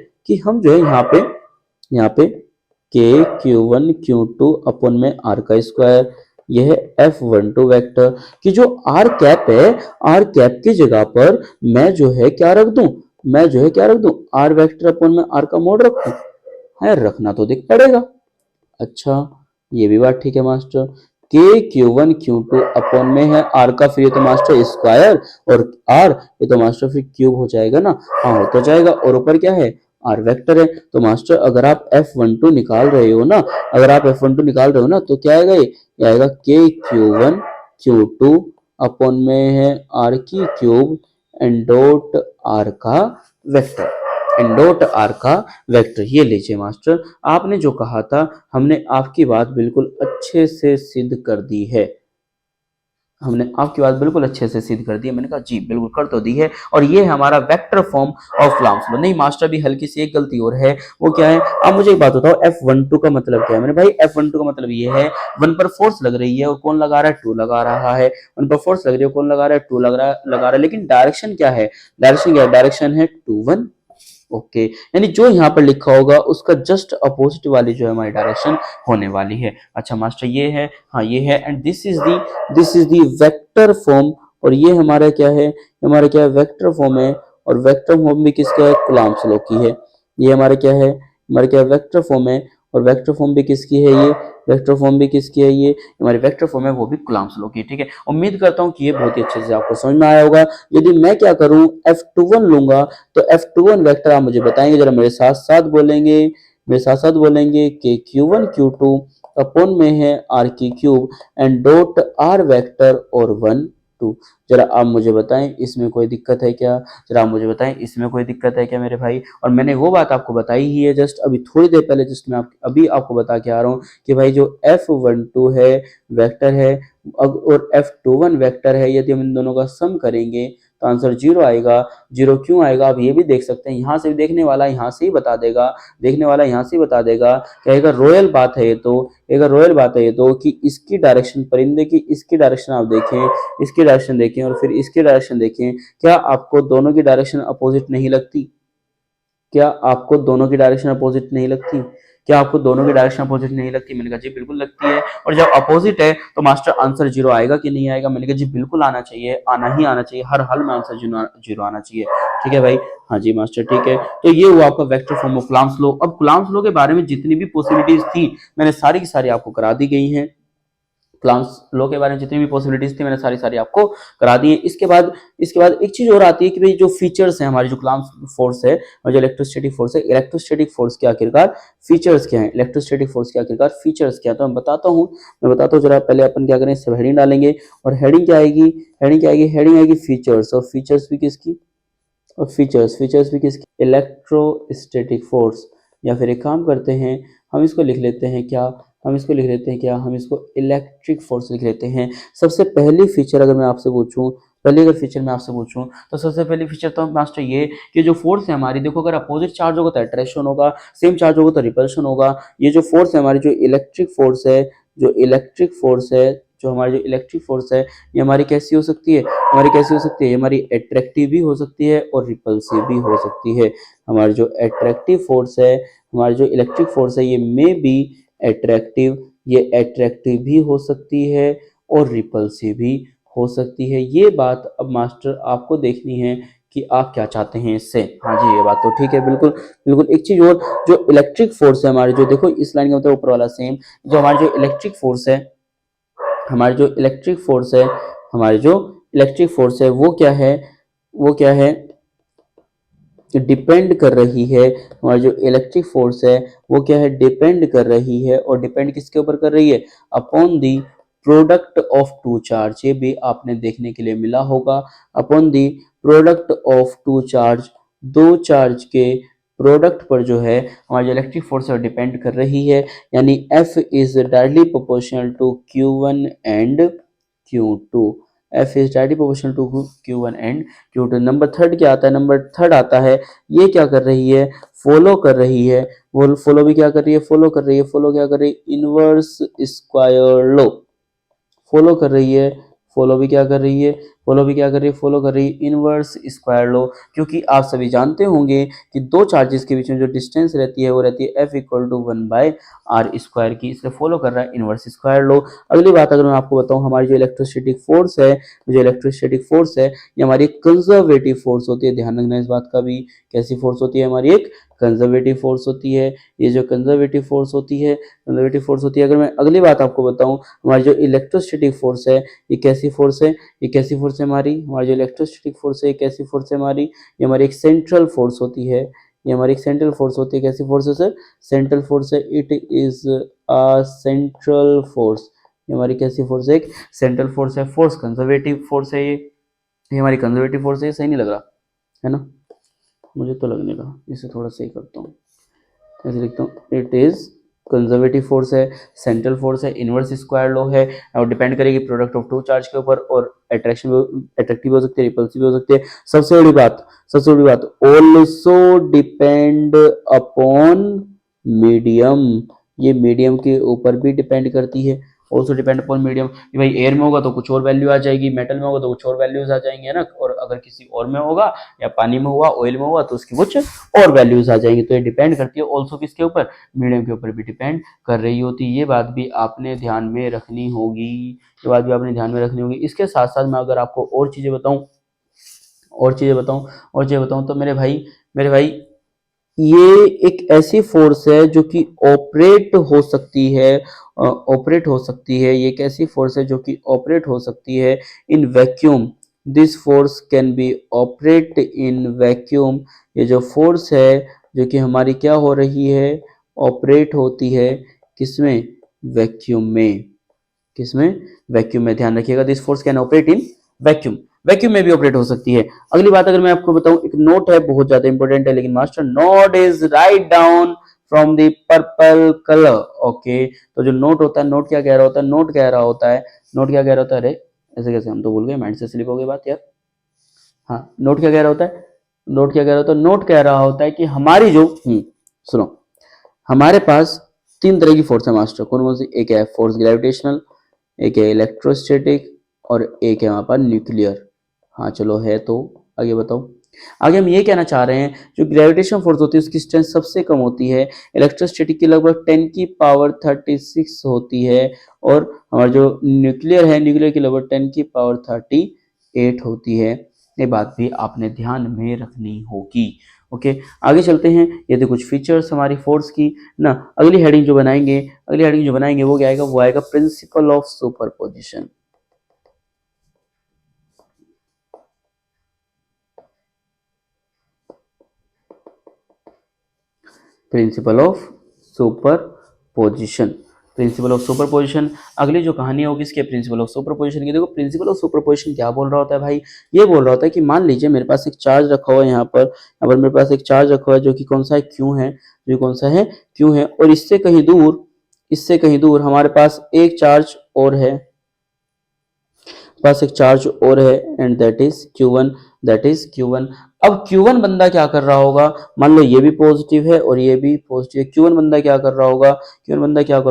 यहाँ पे Q1 Q2 अपन में R का स्क्वायर, यह है F12 वेक्टर कि जो R कैप है, R कैप की जगह पर मैं जो है क्या रख दूं, R वेक्टर अपन में R का मोड रखूं, है रखना तो दिख पड़ेगा। अच्छा ये भी बात ठीक है मास्टर, Q1 Q2 अपन में है R का, फिर ये तो मास्टर स्क्वायर और R, ये तो मास्टर फिर क्यूब हो जाएगा ना, हाँ हो तो जाएगा, और ऊपर क्या है आर वेक्टर है। तो मास्टर अगर आप F12 निकाल रहे हो ना, तो क्या आएगा, ये आएगा Q1 Q2 अपन में है R की क्यूब एंड डॉट R का वेक्टर, ये लीजिए मास्टर, आपने जो कहा था हमने आपकी बात बिल्कुल अच्छे से सिद्ध कर दी है, मैंने कहा जी बिल्कुल कर तो दी है। और ये है हमारा vector form of Coulomb's law. नहीं मास्टर अभी हल्की सी एक गलती और है, वो क्या है, आप मुझे एक बात बताओ, F12 का मतलब क्या है? मैंने भाई F12 का मतलब ये है 1 पर फोर्स लग रही है और कौन लगा रहा है, 2 लगा रहा है, 1 पर फोर्स लग रही है, कौन लगा रहा है, 2 लगा रहा है, लेकिन डायरेक्शन क्या है, डायरेक्शन है 2 1। ओके यानी जो यहाँ पर लिखा होगा उसका जस्ट अपोजिट वाली जो है हमारी डायरेक्शन होने वाली है। अच्छा मास्टर ये है, हाँ ये है, and this is the vector form, और ये हमारा क्या है, वेक्टर फॉर्म है, और वेक्टर फॉर्म भी किसका है, कूलम्ब्स लॉ की है। ये हमारा क्या है, वेक्टर फॉर्म है, और वेक्टर फॉर्म भी किसकी है, ये हमारी वेक्टर फॉर्म है, वो भी कूलम्ब्स लॉ की। ठीक है, उम्मीद करता हूँ कि ये बहुत ही अच्छे से आपको समझ में आया होगा। यदि मैं क्या करूँ, F21 लूंगा, तो F21 वेक्टर आप मुझे बताएंगे, जरा मेरे साथ साथ बोलेंगे कि Q1 Q2 अपॉन में है R की cube and dot R vector और 1 2। जरा आप मुझे बताएं इसमें कोई दिक्कत है क्या, मेरे भाई? और मैंने वो बात आपको बताई ही है जस्ट अभी थोड़ी देर पहले, जस्ट मैं अभी आपको बता के आ रहा हूँ कि भाई जो F12 है वेक्टर है और F21 वेक्टर है, यदि हम इन दोनों का सम करेंगे तो आंसर 0 आएगा। 0 क्यों आएगा आप ये भी देख सकते हैं, यहाँ से भी देखने वाला यहाँ से ही बता देगा, कहेगा रोयल बात है ये तो, कि इसकी डायरेक्शन, परिंदे की इसकी डायरेक्शन आप देखें, और फिर इसकी डायरेक्शन देखें, क्या आपको दोनों की डायरेक्शन अपोजिट नहीं लगती? मैंने कहा जी बिल्कुल लगती है, और जब अपोजिट है तो मास्टर आंसर 0 आएगा कि नहीं आएगा? मैंने कहा जी बिल्कुल आना चाहिए, हर हाल में आंसर 0 आना चाहिए। ठीक है भाई, हाँ जी मास्टर ठीक है। तो ये हुआ आपका vector form of Coulomb's law. अब कूलम्ब्स लॉ के बारे में जितनी भी पॉसिबिलिटीज थी मैंने सारी की सारी आपको करा दी गई हैं। कूलम्ब्स लॉ के बारे में जितनी भी पॉसिबिलिटीज थी मैंने सारी आपको करा दी है। इसके बाद एक चीज और आती है कि भाई जो फीचर्स हैं हमारी, जो कूलम्ब्स फोर्स है और जो इलेक्ट्रोस्टैटिक फोर्स के आखिरकार फीचर्स क्या हैं, तो मैं बताता हूँ जरा। पहले अपन क्या करें, सब हेडिंग डालेंगे, और हेडिंग क्या आएगी फीचर्स, और फीचर्स भी किसकी, इलेक्ट्रोस्टैटिक फोर्स। या फिर एक काम करते हैं, हम इसको लिख लेते हैं क्या, हम इसको इलेक्ट्रिक फोर्स लिख लेते हैं। सबसे पहली फीचर अगर मैं आपसे पूछूं, तो सबसे पहली फीचर तो मास्टर ये कि जो फोर्स है हमारी, देखो अगर अपोजिट चार्ज होगा तो अट्रैक्शन होगा, सेम चार्ज होगा तो रिपल्शन होगा। ये जो फोर्स है हमारी, जो इलेक्ट्रिक फोर्स है, ये हमारी कैसी हो सकती है, ये हमारी अट्रैक्टिव भी हो सकती है और रिपल्सिव भी हो सकती है। हमारी जो अट्रैक्टिव फोर्स है, हमारी जो इलेक्ट्रिक फोर्स है, ये मे बी अट्रैक्टिव, भी हो सकती है और रिपल्सिव भी हो सकती है। ये बात अब मास्टर आपको देखनी है कि आप क्या चाहते हैं इससे। हाँ जी ये बात तो ठीक है, बिल्कुल। एक चीज और, जो इलेक्ट्रिक फोर्स है हमारी, जो देखो इस लाइन का मतलब ऊपर वाला सेम, जो हमारी जो इलेक्ट्रिक फोर्स है, वो क्या है, डिपेंड कर रही है, हमारी जो इलेक्ट्रिक फोर्स है वो क्या है, डिपेंड कर रही है। और डिपेंड किसके ऊपर कर रही है, upon the product of two charge. ये भी आपने देखने के लिए मिला होगा, upon the product of two charge, दो चार्ज के प्रोडक्ट पर जो है हमारी जो इलेक्ट्रिक फोर्स है डिपेंड कर रही है। यानी F is directly proportional to Q1 and Q2। F is directly proportional to Q1 and Q2। Number third क्या आता है, नंबर थर्ड आता है, ये क्या कर रही है, फॉलो कर रही है। वो फॉलो भी क्या कर रही है, फॉलो कर रही है, फॉलो क्या कर रही है, इनवर्स स्क्वायर लॉ फॉलो कर रही है। फॉलो भी क्या कर रही है, फॉलो भी क्या कर रही है, फॉलो कर रही है इनवर्स स्क्वायर लॉ। क्योंकि आप सभी जानते होंगे कि दो चार्जेस के बीच में जो डिस्टेंस रहती है वो रहती है F equal to 1/r square की, इसलिए फॉलो कर रहा है इनवर्स स्क्वायर लॉ। अगली बात अगर मैं आपको बताऊं, हमारी जो इलेक्ट्रोस्टैटिक फोर्स है, जो इलेक्ट्रोस्टैटिक फोर्स है ये हमारी कंजर्वेटिव फोर्स होती है। ध्यान रखना इस बात का भी, कैसी फोर्स होती है, हमारी एक कंजर्वेटिव फोर्स होती है। ये जो कंजर्वेटिव फोर्स होती है, कंजर्वेटिव फोर्स होती है। अगर मैं अगली बात आपको बताऊं, हमारी जो इलेक्ट्रोस्टैटिक फोर्स है ये कैसी फोर्स है, ये कैसी फोर्स है, हमारी जो इलेक्ट्रोस्टैटिक फोर्स है ये कैसी फोर्स है हमारी, ये हमारी एक सेंट्रल फोर्स होती है। ये हमारी एक सेंट्रल फोर्स होती है। कैसी फोर्स है सर, सेंट्रल फोर्स है। It is a central force. ये हमारी कैसी फोर्स है, एक सेंट्रल फोर्स है। फोर्स कंजर्वेटिव फोर्स है। ये हमारी कंजर्वेटिव फोर्स है। ये सही नहीं लग रहा है ना, मुझे तो लगने का, इसे थोड़ा सही करता हूँ, ऐसे लिखता हूँ, इट इज कंजर्वेटिव फोर्स है, सेंट्रल फोर्स है, इनवर्स स्क्वायर लॉ है और डिपेंड करेगी प्रोडक्ट ऑफ टू चार्ज के ऊपर। और अट्रैक्टिव हो सकती है, रिपल्सिव हो सकती है। सबसे बड़ी बात ऑल्सो डिपेंड अपॉन मीडियम। ये मीडियम के ऊपर भी डिपेंड करती है। ऑल्सो डिपेंड अपॉन मीडियम, कि भाई एयर में होगा तो कुछ और वैल्यू आ जाएगी, मेटल में होगा तो कुछ और वैल्यूज आ जाएंगे, है ना। और अगर किसी और में होगा या पानी में हुआ, ऑयल में हुआ, तो उसकी कुछ और वैल्यूज आ जाएंगी। तो ये डिपेंड करती है ऑल्सो किसके ऊपर, मीडियम के ऊपर भी डिपेंड कर रही होती है। ये बात भी आपने ध्यान में रखनी होगी, ये बात भी आपने ध्यान में रखनी होगी। इसके साथ साथ मैं अगर आपको और चीजें बताऊं, तो मेरे भाई ये एक ऐसी फोर्स है जो कि ऑपरेट हो सकती है, ये एक ऐसी फोर्स है जो कि ऑपरेट हो सकती है in vacuum. This force can be operate in vacuum. ये जो फोर्स है जो कि हमारी क्या हो रही है, ऑपरेट होती है किसमें, वैक्यूम में। किसमें, वैक्यूम में। ध्यान रखिएगा, this force can operate in vacuum, vacuum में भी ऑपरेट हो सकती है। अगली बात अगर मैं आपको बताऊं, एक नोट है, बहुत ज्यादा इंपॉर्टेंट है, लेकिन master note is write down from the purple colour. Okay, तो जो नोट होता है, नोट क्या कह रहा होता है, नोट कह रहा होता है, नोट क्या कह रहा होता है, अरे ऐसे कैसे, हम तो भूल गए, माइंड से स्लिप हो गई बात यार। हाँ, नोट क्या कह रहा होता है, नोट क्या कह रहा होता है, नोट कह रहा होता है कि हमारी जो सुनो, हमारे पास तीन तरह की फोर्स है मास्टर। कौन कौन सी, एक है फोर्स ग्रेविटेशनल, एक है इलेक्ट्रोस्टैटिक और एक है वहां पर न्यूक्लियर। हाँ चलो है, तो आगे बताओ। आगे हम ये कहना चाह रहे हैं, जो ग्रेविटेशन फोर्स होती है उसकी स्ट्रेंथ सबसे कम होती है, इलेक्ट्रोस्टैटिक की लगभग 10 की पावर 36 होती है, और हमारा जो न्यूक्लियर है, न्यूक्लियर की लगभग 10 की पावर 38 होती है। ये बात भी आपने ध्यान में रखनी होगी। ओके, आगे चलते हैं। ये थे कुछ फीचर्स हमारी फोर्स की ना। अगली हेडिंग जो बनाएंगे वो क्या आएगा, वो आएगा principle of superposition. Principle of superposition, principle of superposition. अगली जो कहानी होगी इसके प्रिंसिपल ऑफ सुपरपोजिशन की। देखो प्रिंसिपल ऑफ सुपरपोजिशन क्या बोल रहा होता है भाई, ये बोल रहा होता है कि मान लीजिए मेरे पास एक चार्ज रखा हुआ है, यहाँ पर मेरे पास एक चार्ज रखा हुआ है जो कि कौन सा है, क्यों है, जो कौन सा है, क्यों है। और इससे कहीं दूर हमारे पास एक चार्ज और है, पास एक चार्ज और है, एंड दैट इज Q1। अब Q1 बंदा क्या कर रहा होगा, मान लो ये भी पॉजिटिव है और ये भी पॉजिटिव है। Q1 बंदा क्या कर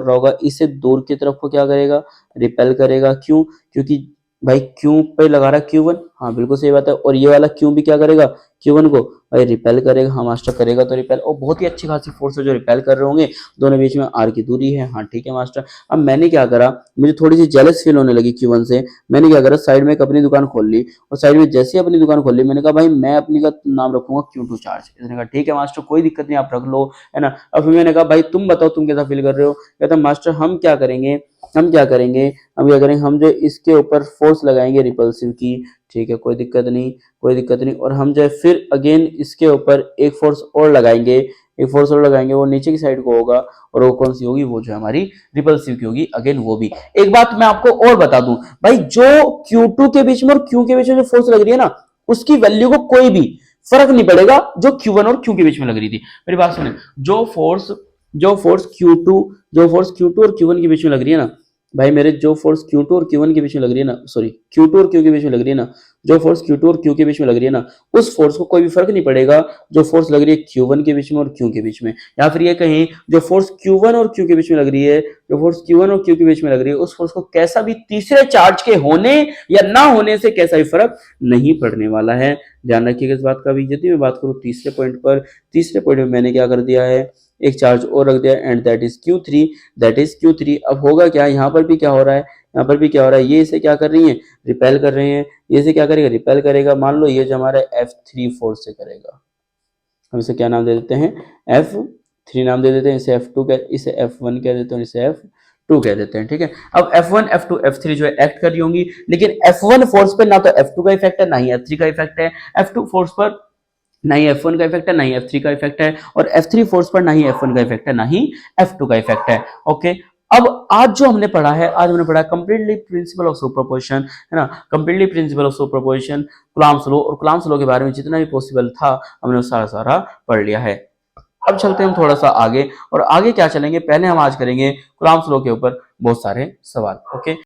रहा होगा, इसे दूर की तरफ को क्या करेगा, रिपेल करेगा। क्यों, क्योंकि भाई क्यों पे लगा रहा है Q1, हाँ बिल्कुल सही बात है। और ये वाला क्यों भी क्या करेगा, Q1 को भाई रिपेल करेगा। हाँ मास्टर, करेगा तो रिपेल, और बहुत ही अच्छी खासी फोर्स है जो रिपेल कर रहे होंगे, दोनों बीच में R की दूरी है। हाँ ठीक है मास्टर। अब मैंने क्या करा, मुझे थोड़ी सी जेलस फील होने लगी Q1 से, मैंने क्या करा, साइड में एक अपनी दुकान खोल ली, और साइड में जैसे ही अपनी दुकान खोल ली, मैंने कहा भाई मैं अपनी का नाम रखूंगा Q2 चार्ज। इसने कहा ठीक है मास्टर, कोई दिक्कत नहीं, आप रख लो, है ना। अब फिर मैंने कहा भाई तुम बताओ तुम कैसा फील कर रहे हो। कहता मास्टर हम क्या करेंगे, हम क्या करेंगे, हम जो इसके ऊपर फोर्स लगाएंगे रिपल्सिव की, ठीक है, कोई दिक्कत नहीं, कोई दिक्कत नहीं। और हम जो है फिर अगेन इसके ऊपर एक फोर्स और लगाएंगे, एक फोर्स और लगाएंगे, वो नीचे की साइड को होगा, और वो कौन सी होगी, वो जो हमारी रिपल्सिव की होगी। अगेन वो भी एक बात मैं आपको और बता दूं भाई, जो Q2 के बीच में और Q के बीच में जो फोर्स लग रही है ना, उसकी वैल्यू को कोई भी फर्क नहीं पड़ेगा जो Q1 और Q के बीच में लग रही थी। मेरी बात सुने, जो फोर्स Q2 और Q1 के बीच में लग रही है ना भाई मेरे, जो फोर्स Q2 और Q1 के बीच में लग रही है ना, सॉरी Q2 और Q के बीच में लग रही है ना, जो फोर्स Q2 और Q के बीच में लग रही है ना, उस फोर्स को कोई भी फर्क नहीं पड़ेगा जो फोर्स लग रही है Q1 के बीच में और Q के बीच में। या फिर ये कहीं जो फोर्स Q1 और Q के बीच में लग रही है, जो फोर्स Q1 और Q के बीच में लग रही है, उस फोर्स को कैसा भी तीसरे चार्ज के होने या ना होने से कैसा भी फर्क नहीं पड़ने वाला है। ध्यान रखिएगा इस बात का भी। यदि मैं बात करूं तीसरे पॉइंट पर, तीसरे पॉइंट में मैंने क्या कर दिया है, एक चार्ज और रख दिया, and that is Q3, that is Q3। अब होगा क्या, यहाँ पर भी क्या हो रहा है, यहाँ पर भी क्या हो रहा है, ये इसे क्या कर रही है, रिपेल कर रहे हैं, ये इसे क्या करेगा, रिपेल करेगा। मान लो ये जो हमारा F3 फोर्स से करेगा, हम इसे क्या नाम दे देते हैं, F3 नाम दे देते हैं, इसे F2 इसे F1 कह देते हैं, इसे F2 कह देते हैं। ठीक है, अब F1 F2 F3 जो है एक्ट कर रही होंगी, लेकिन F1 फोर्स पे ना तो F2 का इफेक्ट है, ना ही F3 का इफेक्ट है। F2 फोर्स पर ना ही F1 का इफेक्ट है, ना ही F3 का इफेक्ट है, और F3 फोर्स पर ना ही F1 का इफेक्ट है, ना ही F2 का इफेक्ट है। ओके, अब आज जो हमने पढ़ा है, आज हमने पढ़ा कंप्लीटली प्रिंसिपल ऑफ सुपरपोजिशन, है ना, completely principle of superposition, Coulomb's law, और कूलॉम्स लॉ के बारे में जितना भी पॉसिबल था हमने सारा सारा पढ़ लिया है। अब चलते हैं हम थोड़ा सा आगे, और आगे क्या चलेंगे, पहले हम आज करेंगे कूलॉम्स लॉ के ऊपर बहुत सारे सवाल। ओके।